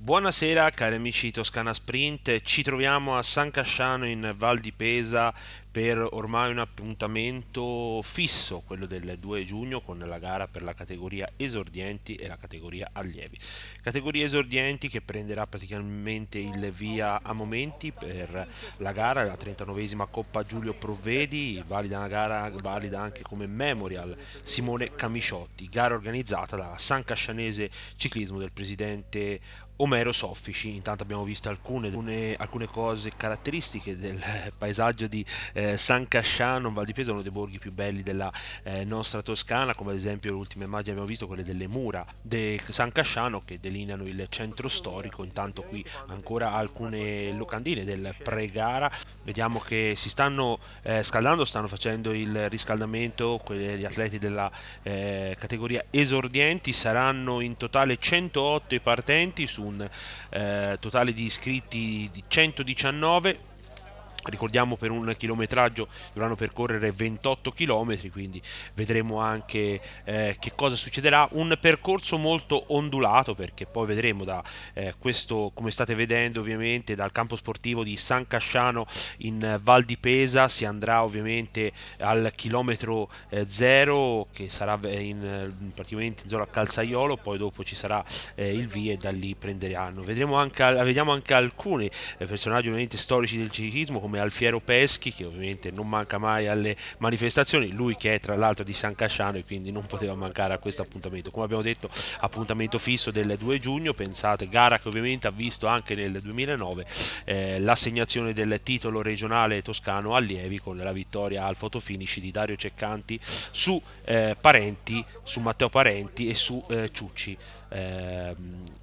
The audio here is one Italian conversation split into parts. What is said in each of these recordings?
Buonasera cari amici Toscana Sprint, ci troviamo a San Casciano in Val di Pesa per ormai un appuntamento fisso, quello del 2 giugno con la gara per la categoria esordienti e la categoria allievi. Categoria esordienti che prenderà praticamente il via a momenti per la gara, la 39esima Coppa Giulio Provvedi, valida una gara valida anche come memorial Simone Camiciotti, gara organizzata da San Cascianese Ciclismo del presidente Omero Soffici. Intanto abbiamo visto alcune cose caratteristiche del paesaggio di San Casciano, Val di Pesa, uno dei borghi più belli della nostra Toscana, come ad esempio le ultime immagini abbiamo visto, quelle delle mura di San Casciano che delineano il centro storico. Intanto qui ancora alcune locandine del pre-gara, vediamo che si stanno scaldando, stanno facendo il riscaldamento gli atleti della categoria esordienti. Saranno in totale 108 i partenti su un totale di iscritti di 119. Ricordiamo, per un chilometraggio dovranno percorrere 28 km, quindi vedremo anche che cosa succederà. Un percorso molto ondulato, perché poi vedremo da questo, come state vedendo ovviamente, dal campo sportivo di San Casciano in Val di Pesa si andrà ovviamente al chilometro 0, che sarà praticamente in zona calzaiolo, poi dopo ci sarà il via e da lì prenderanno. Vediamo anche alcuni personaggi ovviamente storici del ciclismo, come Alfiero Peschi, che ovviamente non manca mai alle manifestazioni, lui che è tra l'altro di San Casciano e quindi non poteva mancare a questo appuntamento. Come abbiamo detto, appuntamento fisso del 2 giugno, pensate, gara che ovviamente ha visto anche nel 2009 l'assegnazione del titolo regionale toscano allievi, con la vittoria al fotofinish di Dario Ceccanti su su Matteo Parenti e su Ciucci.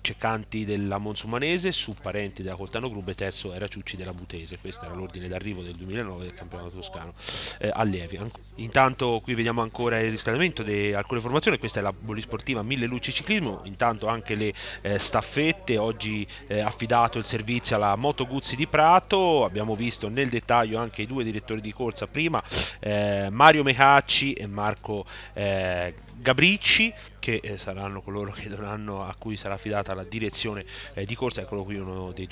Ceccanti della Monsumanese su Parenti della Coltano Grube, terzo era Ciucci della Butese. Questo era l'ordine d'arrivo del 2009 del campionato toscano allievi. Intanto qui vediamo ancora il riscaldamento di alcune formazioni. Questa è la polisportiva Mille Luci Ciclismo. Intanto anche le staffette, oggi affidato il servizio alla Moto Guzzi di Prato. Abbiamo visto nel dettaglio anche i due direttori di corsa prima, Mario Mecacci e Marco Gabricci, che saranno coloro che a cui sarà affidata la direzione di corsa. Eccolo qui uno dei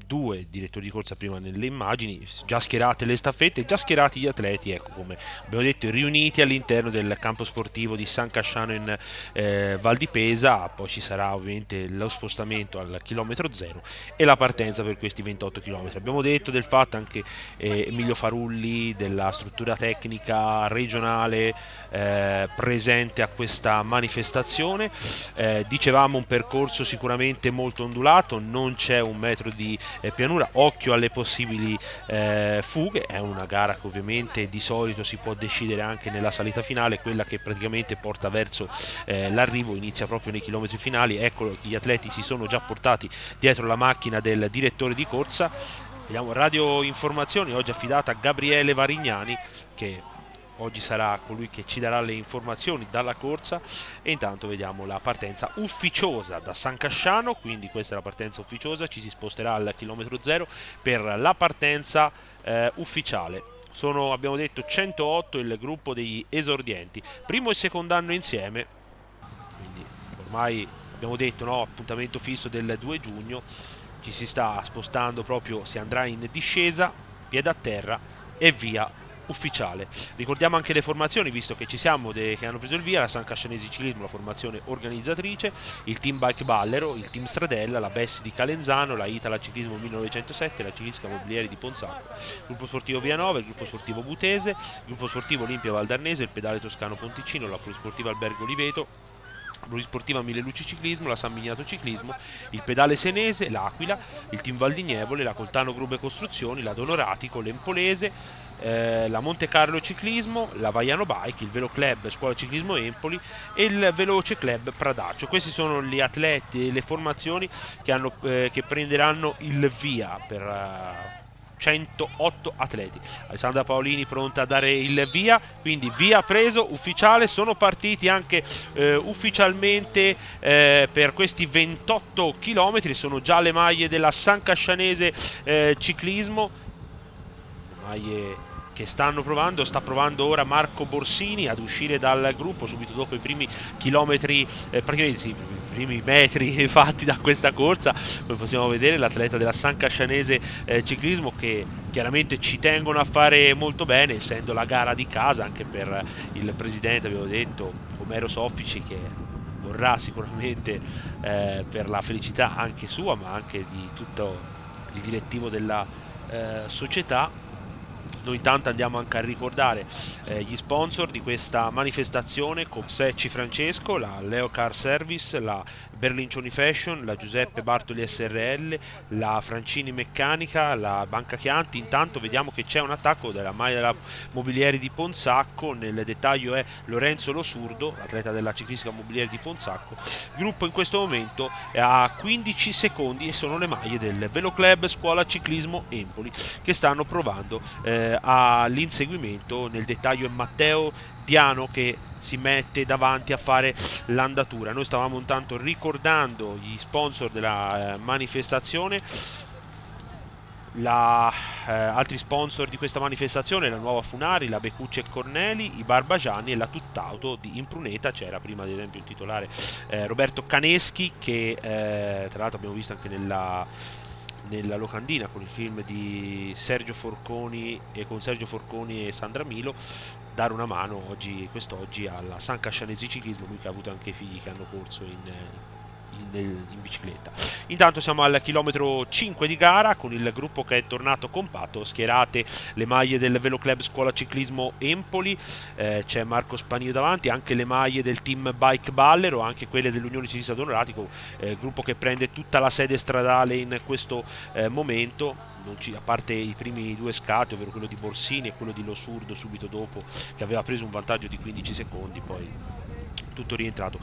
due direttori di corsa prima nelle immagini, già schierate le staffette, già schierati gli atleti, ecco, come abbiamo detto, riuniti all'interno del campo sportivo di San Casciano in Val di Pesa. Poi ci sarà ovviamente lo spostamento al chilometro 0 e la partenza per questi 28 km. Abbiamo detto del fatto anche Emilio Farulli della struttura tecnica regionale presente a questa manifestazione. Dicevamo un percorso sicuramente molto ondulato, non c'è un metro di pianura, occhio alle possibili fughe. È una gara che ovviamente di solito si può decidere anche nella salita finale, quella che praticamente porta verso l'arrivo, inizia proprio nei chilometri finali. Ecco che gli atleti si sono già portati dietro la macchina del direttore di corsa. Vediamo radio informazioni oggi affidata a Gabriele Varignani, che oggi sarà colui che ci darà le informazioni dalla corsa. E intanto vediamo la partenza ufficiosa da San Casciano, quindi questa è la partenza ufficiosa, ci si sposterà al chilometro 0 per la partenza ufficiale. Abbiamo detto, 108 il gruppo degli esordienti, primo e secondo anno insieme, quindi ormai abbiamo detto, no, appuntamento fisso del 2 giugno. Ci si sta spostando proprio, si andrà in discesa, piede a terra e via ufficiale. Ricordiamo anche le formazioni, visto che ci siamo, che hanno preso il via: la San Cascianesi Ciclismo, la formazione organizzatrice, il team Bike Ballero, il team Stradella, la Bessi di Calenzano, la Itala Ciclismo 1907, la Ciclistica Mobilieri di Ponzacco, il gruppo sportivo Vianova, il gruppo sportivo Butese, il gruppo sportivo Olimpia Valdarnese, il pedale Toscano Ponticino, la polisportiva Albergo Oliveto, Polisportiva Mille Luci Ciclismo, la San Miniato Ciclismo, il pedale Senese, l'Aquila, il team Valdignevole, la Coltano Grube Costruzioni, la Donoratico, l'Empolese, la Monte Carlo Ciclismo, la Vaiano Bike, il Velo Club Scuola Ciclismo Empoli e il Veloce Club Pradaccio. Questi sono gli atleti e le formazioni che prenderanno il via per 108 atleti. Alessandra Paolini pronta a dare il via, quindi via preso, ufficiale. Sono partiti anche ufficialmente per questi 28 km. Sono già le maglie della San Cascianese Ciclismo, le maglie che sta provando ora Marco Borsini ad uscire dal gruppo subito dopo i primi chilometri, praticamente sì, i primi metri fatti da questa corsa. Come possiamo vedere, l'atleta della San Cascianese Ciclismo, che chiaramente ci tengono a fare molto bene, essendo la gara di casa anche per il presidente, avevo detto, Omero Soffici, che vorrà sicuramente per la felicità anche sua ma anche di tutto il direttivo della società. Noi intanto andiamo anche a ricordare gli sponsor di questa manifestazione, con Secci Francesco, la Leo Car Service, la Berlincioni Fashion, la Giuseppe Bartoli SRL, la Francini Meccanica, la Banca Chianti. Intanto vediamo che c'è un attacco della maglia della Mobilieri di Ponsacco, nel dettaglio è Lorenzo Losurdo, atleta della ciclistica Mobilieri di Ponsacco. Il gruppo in questo momento è a 15 secondi e sono le maglie del Velo Club Scuola Ciclismo Empoli, che stanno provando all'inseguimento. Nel dettaglio è Matteo Diano che si mette davanti a fare l'andatura. Noi stavamo intanto ricordando gli sponsor della manifestazione. Altri sponsor di questa manifestazione: la Nuova Funari, la Becucci e Corneli, i Barbagianni e la Tuttauto di Impruneta. C'era prima ad esempio il titolare Roberto Caneschi, che tra l'altro abbiamo visto anche nella locandina con il film di Sergio Forconi e Sandra Milo, dare una mano quest'oggi alla San Cascianesi Ciclismo, lui che ha avuto anche figli che hanno corso in bicicletta. Intanto siamo al chilometro 5 di gara, con il gruppo che è tornato compatto, schierate le maglie del Velo Club Scuola Ciclismo Empoli, c'è Marco Spanio davanti, anche le maglie del team Bike Ballero, anche quelle dell'Unione Ciclista Donoratico, gruppo che prende tutta la sede stradale in questo momento. A parte i primi due scatti, ovvero quello di Borsini e quello di Losurdo subito dopo, che aveva preso un vantaggio di 15 secondi, poi tutto rientrato.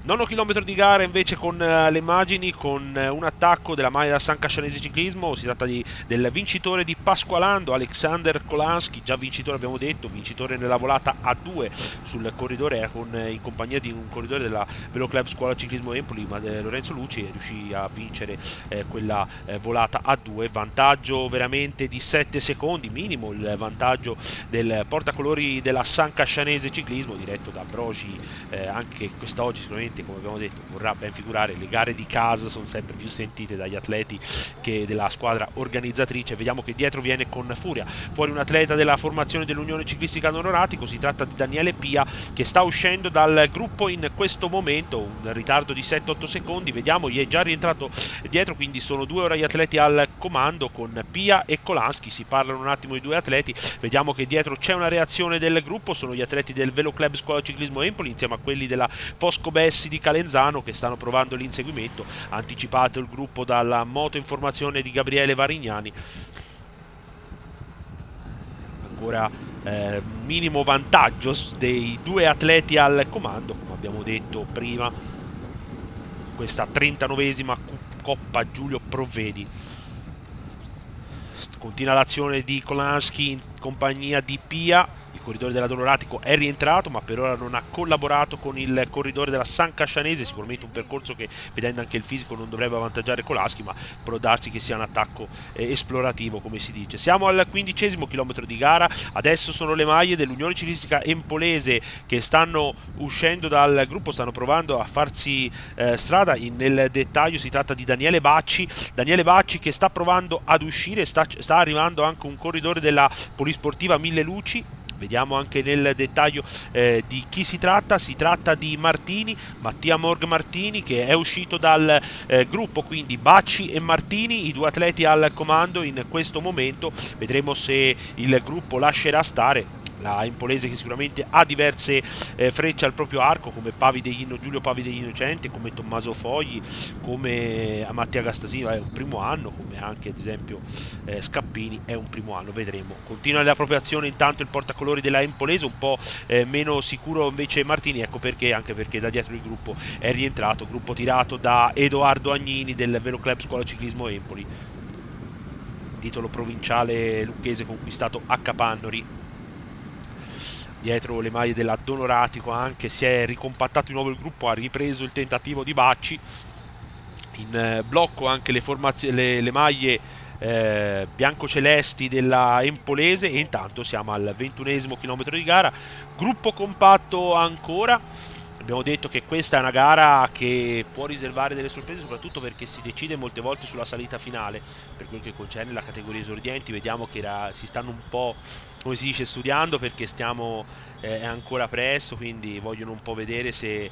Nono chilometro di gara invece, con le immagini, con un attacco della maglia da San Cascianese Ciclismo. Si tratta del vincitore di Pasqualando, Alexander Kolanski, già vincitore, abbiamo detto, vincitore nella volata A2 sul corridore, era in compagnia di un corridore della Velo Club Scuola Ciclismo Empoli, ma Lorenzo Luci riuscì a vincere quella volata A2, vantaggio veramente di 7 secondi, minimo il vantaggio del portacolori della San Cascianese Ciclismo, diretto da Brogi. Anche quest'oggi sicuramente, come abbiamo detto, vorrà ben figurare. Le gare di casa sono sempre più sentite dagli atleti che della squadra organizzatrice. Vediamo che dietro viene con furia fuori un atleta della formazione dell'Unione Ciclistica Donoratico. Si tratta di Daniele Pia, che sta uscendo dal gruppo in questo momento, un ritardo di 7-8 secondi. Vediamo, gli è già rientrato dietro, quindi sono due ora gli atleti al comando, con Pia e Kolanski. Si parlano un attimo i due atleti. Vediamo che dietro c'è una reazione del gruppo, sono gli atleti del Velo Club Scuola Ciclismo Empoli insieme a quelli della Fosco Bessi di Calenzano, che stanno provando l'inseguimento. Anticipato il gruppo dalla moto informazione di Gabriele Varignani. Ancora minimo vantaggio dei due atleti al comando, come abbiamo detto prima, questa 39esima Coppa Giulio Provvedi. Continua l'azione di Kolanski in compagnia di Pia. Il corridore della Donoratico è rientrato, ma per ora non ha collaborato con il corridore della San Cascianese. Sicuramente un percorso che, vedendo anche il fisico, non dovrebbe avvantaggiare Kolanski, ma può darsi che sia un attacco esplorativo, come si dice. Siamo al 15° chilometro di gara. Adesso sono le maglie dell'Unione Ciclistica Empolese che stanno uscendo dal gruppo, stanno provando a farsi strada. Nel dettaglio si tratta di Daniele Bacci che sta provando ad uscire. Sta arrivando anche un corridore della Polisportiva Mille Luci. Vediamo anche nel dettaglio di chi si tratta. Si tratta di Mattia Morg Martini, che è uscito dal gruppo, quindi Bacci e Martini, i due atleti al comando in questo momento. Vedremo se il gruppo lascerà stare la Empolese, che sicuramente ha diverse frecce al proprio arco, come Giulio Pavi degli Innocenti, come Tommaso Fogli, come Mattia Gastasino è un primo anno, come anche ad esempio Scappini è un primo anno. Vedremo. Continua la propria azione intanto il portacolori della Empolese, un po' meno sicuro invece Martini, ecco perché, anche perché da dietro il gruppo è rientrato, gruppo tirato da Edoardo Agnini del Velo Club Scuola Ciclismo Empoli, titolo provinciale lucchese conquistato a Capannori. Dietro le maglie della Donoratico anche si è ricompattato di nuovo il gruppo, ha ripreso il tentativo di Bacci. In blocco anche le maglie biancocelesti della Empolese. E intanto siamo al 21esimo chilometro di gara, gruppo compatto ancora. Abbiamo detto che questa è una gara che può riservare delle sorprese, soprattutto perché si decide molte volte sulla salita finale. Per quel che concerne la categoria esordienti, vediamo che si stanno un po', come si dice, studiando, perché è ancora presto, quindi vogliono un po' vedere se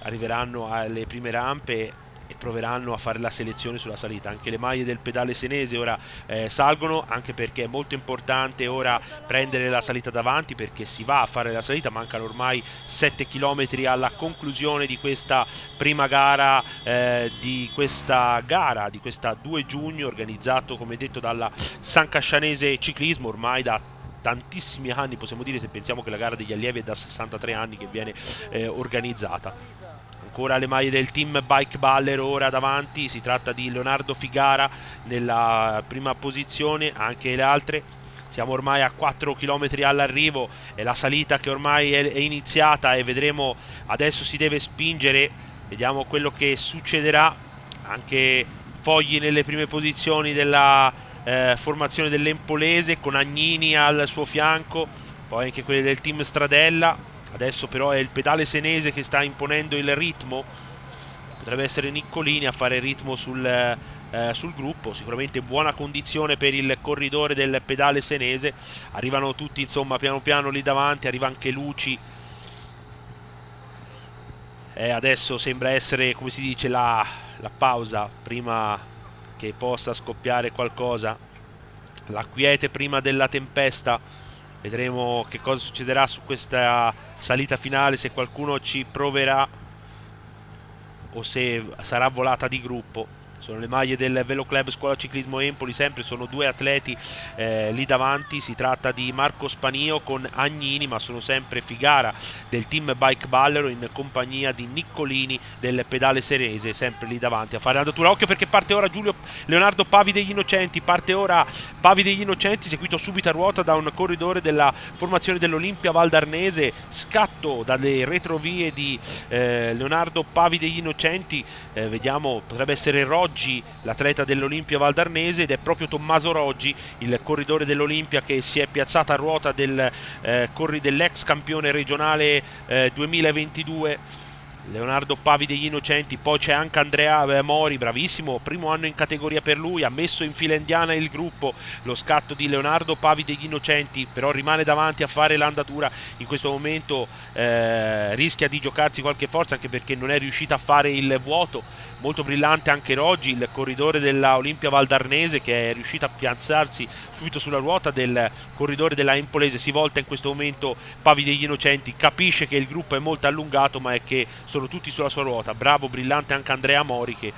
arriveranno alle prime rampe e proveranno a fare la selezione sulla salita. Anche le maglie del pedale senese ora salgono, anche perché è molto importante ora prendere la salita davanti, perché si va a fare la salita. Mancano ormai 7 km alla conclusione di questa prima gara, di questa 2 giugno, organizzato come detto dalla San Cascianese Ciclismo, ormai da tantissimi anni, possiamo dire, se pensiamo che la gara degli allievi è da 63 anni che viene organizzata. Ancora le maglie del team Bike Baller ora davanti, si tratta di Leonardo Figara nella prima posizione, anche le altre. Siamo ormai a 4 km all'arrivo, è la salita che ormai è iniziata e vedremo, adesso si deve spingere, vediamo quello che succederà. Anche Fogli nelle prime posizioni della formazione dell'Empolese, con Agnini al suo fianco, poi anche quelle del team Stradella. Adesso però è il pedale senese che sta imponendo il ritmo, potrebbe essere Niccolini a fare il ritmo sul gruppo. Sicuramente buona condizione per il corridore del pedale senese. Arrivano tutti insomma piano piano lì davanti, arriva anche Luci. Adesso sembra essere, come si dice, la pausa prima che possa scoppiare qualcosa, la quiete prima della tempesta. Vedremo che cosa succederà su questa salita finale, se qualcuno ci proverà o se sarà volata di gruppo. Sono le maglie del Velo Club Scuola Ciclismo Empoli, sempre sono due atleti lì davanti. Si tratta di Marco Spanio con Agnini, ma sono sempre Figara del team Bike Ballero in compagnia di Niccolini del pedale senese, sempre lì davanti a fare l'andatura. Occhio perché parte ora Leonardo Pavi degli Innocenti, parte ora Pavi degli Innocenti, seguito subito a ruota da un corridore della formazione dell'Olimpia Valdarnese. Scatto dalle retrovie di Leonardo Pavi degli Innocenti, vediamo, potrebbe essere Roggi, l'atleta dell'Olimpia Valdarnese, ed è proprio Tommaso Roggi, il corridore dell'Olimpia, che si è piazzato a ruota dell'ex campione regionale 2022 Leonardo Pavi degli Innocenti. Poi c'è anche Andrea Mori, bravissimo, primo anno in categoria per lui, ha messo in fila indiana il gruppo. Lo scatto di Leonardo Pavi degli Innocenti, però rimane davanti a fare l'andatura. In questo momento rischia di giocarsi qualche forza, anche perché non è riuscito a fare il vuoto. Molto brillante anche Roggi, il corridore della Olimpia Valdarnese, che è riuscito a piazzarsi subito sulla ruota del corridore della Empolese. Si volta in questo momento Pavi degli Innocenti, capisce che il gruppo è molto allungato, ma è che sono tutti sulla sua ruota. Bravo, brillante anche Andrea Mori, che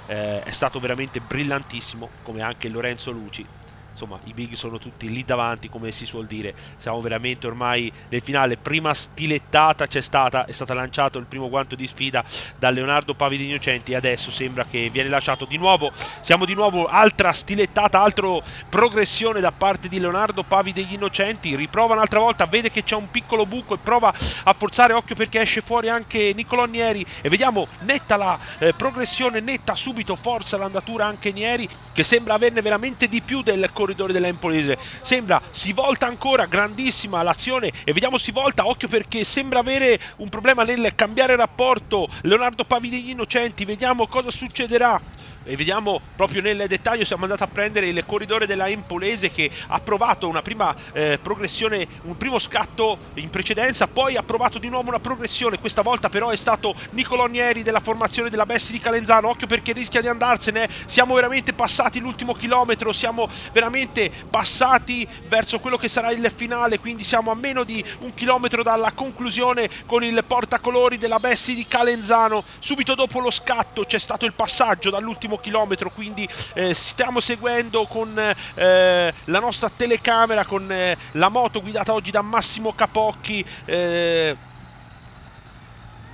è stato veramente brillantissimo, come anche Lorenzo Luci. Insomma, i big sono tutti lì davanti, come si suol dire. Siamo veramente ormai nel finale. Prima stilettata è stata lanciato il primo guanto di sfida da Leonardo Pavi degli Innocenti, e adesso sembra che viene lasciato di nuovo. Siamo di nuovo, altra stilettata, altra progressione da parte di Leonardo Pavi degli Innocenti. Riprova un'altra volta, vede che c'è un piccolo buco e prova a forzare. Occhio perché esce fuori anche Niccolò Nieri, e vediamo netta la progressione, netta subito, forza l'andatura anche Nieri, che sembra averne veramente di più del corridore dell'Empolese. Sembra, si volta ancora, grandissima l'azione, e vediamo si volta. Occhio perché sembra avere un problema nel cambiare rapporto Leonardo Pavi degli Innocenti. Vediamo cosa succederà e vediamo proprio nel dettaglio. Siamo andati a prendere il corridore della Empolese, che ha provato una prima progressione, un primo scatto in precedenza, poi ha provato di nuovo una progressione. Questa volta però è stato Niccolò Nieri della formazione della Bessi di Calenzano. Occhio perché rischia di andarsene. Siamo veramente passati l'ultimo chilometro, siamo veramente passati verso quello che sarà il finale, quindi siamo a meno di un chilometro dalla conclusione con il portacolori della Bessi di Calenzano. Subito dopo lo scatto c'è stato il passaggio dall'ultimo chilometro, quindi stiamo seguendo con la nostra telecamera, con la moto guidata oggi da Massimo Capocchi.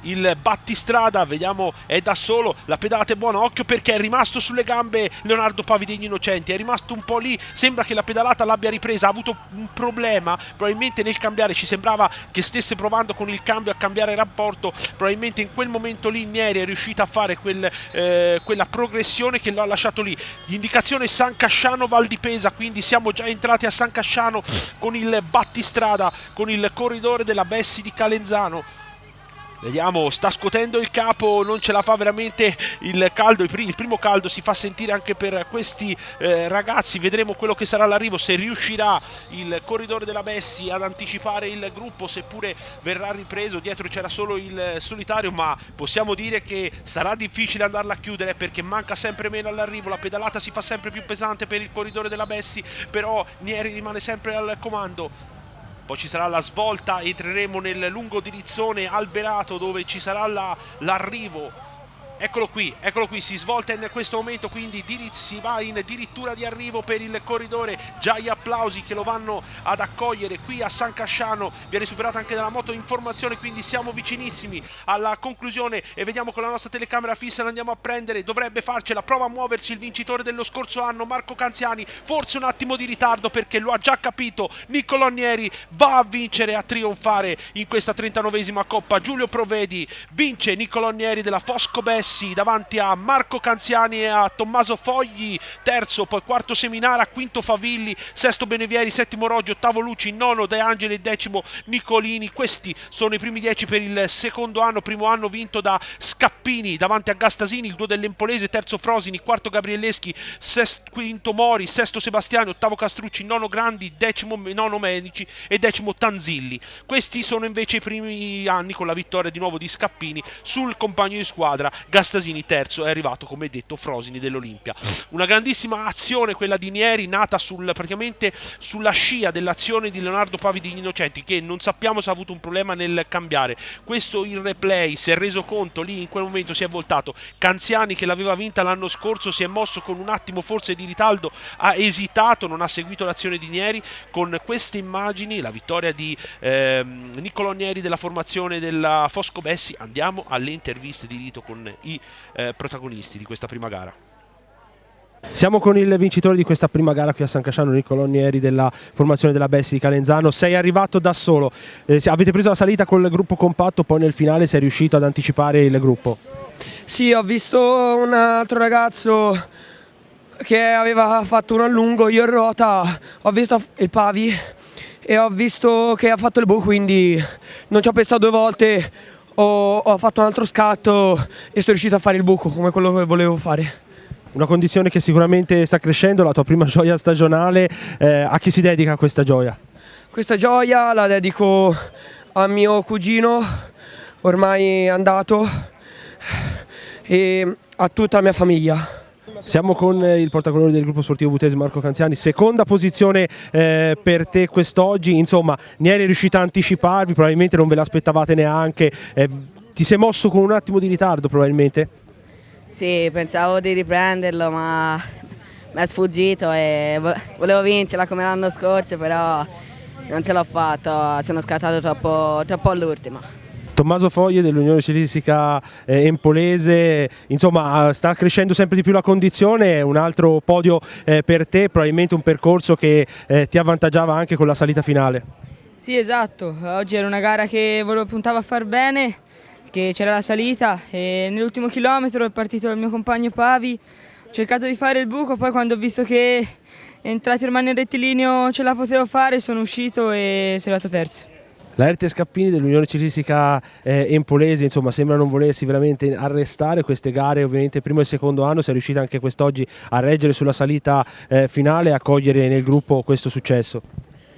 il battistrada, vediamo, è da solo, la pedalata è buona, occhio perché è rimasto sulle gambe Leonardo Pavi degli Innocenti, è rimasto un po' lì, sembra che la pedalata l'abbia ripresa, ha avuto un problema probabilmente nel cambiare, ci sembrava che stesse provando con il cambio a cambiare rapporto, probabilmente in quel momento lì Nieri è riuscita a fare quella progressione che lo ha lasciato lì. Indicazione San Casciano Val di Pesa, quindi siamo già entrati a San Casciano con il battistrada, con il corridore della Bessi di Calenzano. Vediamo, sta scuotendo il capo, non ce la fa veramente il caldo, il primo caldo si fa sentire anche per questi ragazzi, vedremo quello che sarà l'arrivo, se riuscirà il corridore della Bessi ad anticipare il gruppo, seppure verrà ripreso, dietro c'era solo il solitario, ma possiamo dire che sarà difficile andarla a chiudere perché manca sempre meno all'arrivo, la pedalata si fa sempre più pesante per il corridore della Bessi, però Nieri rimane sempre al comando. Poi ci sarà la svolta, entreremo nel lungo dirizzone alberato dove ci sarà l'arrivo. Eccolo qui, si svolta in questo momento, quindi si va in dirittura di arrivo per il corridore, già gli applausi che lo vanno ad accogliere qui a San Casciano, viene superato anche dalla moto informazione, quindi siamo vicinissimi alla conclusione e vediamo con la nostra telecamera fissa, lo andiamo a prendere, dovrebbe farcela, prova a muoversi il vincitore dello scorso anno, Marco Canziani, forse un attimo di ritardo perché lo ha già capito, Niccolò Nieri va a vincere, a trionfare in questa 39esima Coppa Giulio Provedi, vince Niccolò Nieri della Fosco Bessi davanti a Marco Canziani e a Tommaso Fogli, terzo, poi quarto Seminara, quinto Favilli, sesto Benevieri, settimo Roggi, ottavo Luci, nono De Angeli e decimo Nicolini. Questi sono i primi 10 per il secondo anno, primo anno vinto da Scappini davanti a Gastasini, il duo dell'Empolese, terzo Frosini, quarto Gabrielleschi, quinto Mori, sesto Sebastiani, ottavo Castrucci, nono Grandi, nono Medici e decimo Tanzilli. Questi sono invece i primi anni con la vittoria di nuovo di Scappini sul compagno di squadra Gastasini, terzo è arrivato come detto Frosini dell'Olimpia. Una grandissima azione quella di Nieri, nata praticamente sulla scia dell'azione di Leonardo Pavi degli Innocenti, che non sappiamo se ha avuto un problema nel cambiare. Questo il replay si è reso conto, lì in quel momento si è voltato, Canziani che l'aveva vinta l'anno scorso si è mosso con un attimo forse di ritardo, ha esitato, non ha seguito l'azione di Nieri. Con queste immagini, la vittoria di Niccolò Nieri della formazione della Fosco Bessi, andiamo alle interviste di rito con i protagonisti di questa prima gara. Siamo con il vincitore di questa prima gara qui a San Casciano, Niccolò Nieri della formazione della Bessi di Calenzano. Sei arrivato da solo, avete preso la salita col gruppo compatto, poi nel finale sei riuscito ad anticipare il gruppo? Sì, ho visto un altro ragazzo che aveva fatto un allungo, io in ruota, ho visto il Pavi e ho visto che ha fatto il buco, quindi non ci ho pensato due volte, ho fatto un altro scatto e sono riuscito a fare il buco come quello che volevo fare. Una condizione che sicuramente sta crescendo, la tua prima gioia stagionale, a chi si dedica questa gioia? Questa gioia la dedico a mio cugino, ormai andato, e a tutta la mia famiglia. Siamo con il portacolore del gruppo sportivo Butesi Marco Canziani, seconda posizione per te quest'oggi, insomma Nieri è riuscita a anticiparvi, probabilmente non ve l'aspettavate neanche, ti sei mosso con un attimo di ritardo probabilmente? Sì, pensavo di riprenderlo ma mi è sfuggito e volevo vincerla come l'anno scorso, però non ce l'ho fatto, sono scattato troppo all'ultimo. Tommaso Fogli dell'Unione Ciclistica Empolese, insomma sta crescendo sempre di più la condizione, un altro podio per te, probabilmente un percorso che ti avvantaggiava anche con la salita finale. Sì, esatto, oggi era una gara che puntavo a far bene, che c'era la salita e nell'ultimo chilometro è partito il mio compagno Pavi, ho cercato di fare il buco, poi quando ho visto che entrati ormai nel rettilineo ce la potevo fare, sono uscito e sono arrivato terzo. Laerte Scappini dell'Unione Ciclistica Empolese, insomma sembra non volersi veramente arrestare queste gare, ovviamente primo e secondo anno, sei riuscita anche quest'oggi a reggere sulla salita finale e a cogliere nel gruppo questo successo.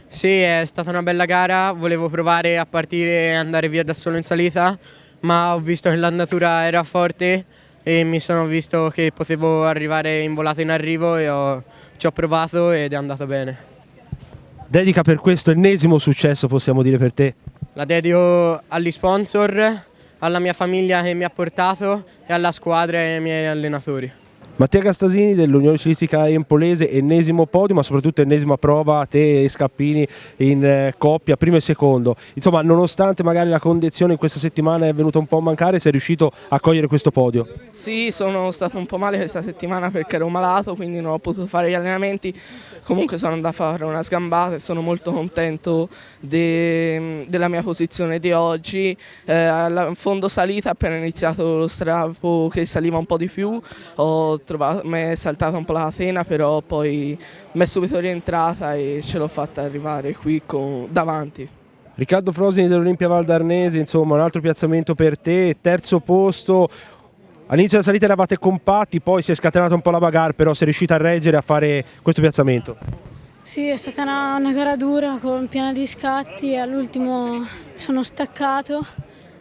Sì, è stata una bella gara, volevo provare a partire e andare via da solo in salita, ma ho visto che l'andatura era forte e mi sono visto che potevo arrivare in volata in arrivo e ci ho provato ed è andato bene. Dedica per questo ennesimo successo, possiamo dire, per te? La dedico agli sponsor, alla mia famiglia che mi ha portato e alla squadra e ai miei allenatori. Mattia Castasini dell'Unione Ciclistica Empolese, ennesimo podio ma soprattutto ennesima prova, te e Scappini in coppia, primo e secondo. Insomma, nonostante magari la condizione in questa settimana è venuta un po' a mancare, sei riuscito a cogliere questo podio? Sì, sono stato un po' male questa settimana perché ero malato, quindi non ho potuto fare gli allenamenti. Comunque sono andato a fare una sgambata e sono molto contento della mia posizione di oggi. Al fondo salita, appena iniziato lo strappo che saliva un po' di più, mi è saltata un po' la catena, però poi mi è subito rientrata e ce l'ho fatta arrivare qui davanti. Riccardo Frosini dell'Olimpia Val d'Arnese, insomma un altro piazzamento per te, terzo posto. All'inizio della salita eravate compatti, poi si è scatenata un po' la bagarre, però sei riuscita a reggere, a fare questo piazzamento. Sì, è stata una gara dura, piena di scatti, e all'ultimo sono staccato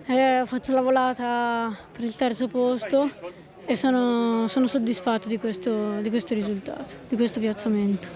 e ho fatto la volata per il terzo posto e sono soddisfatto di questo risultato, di questo piazzamento.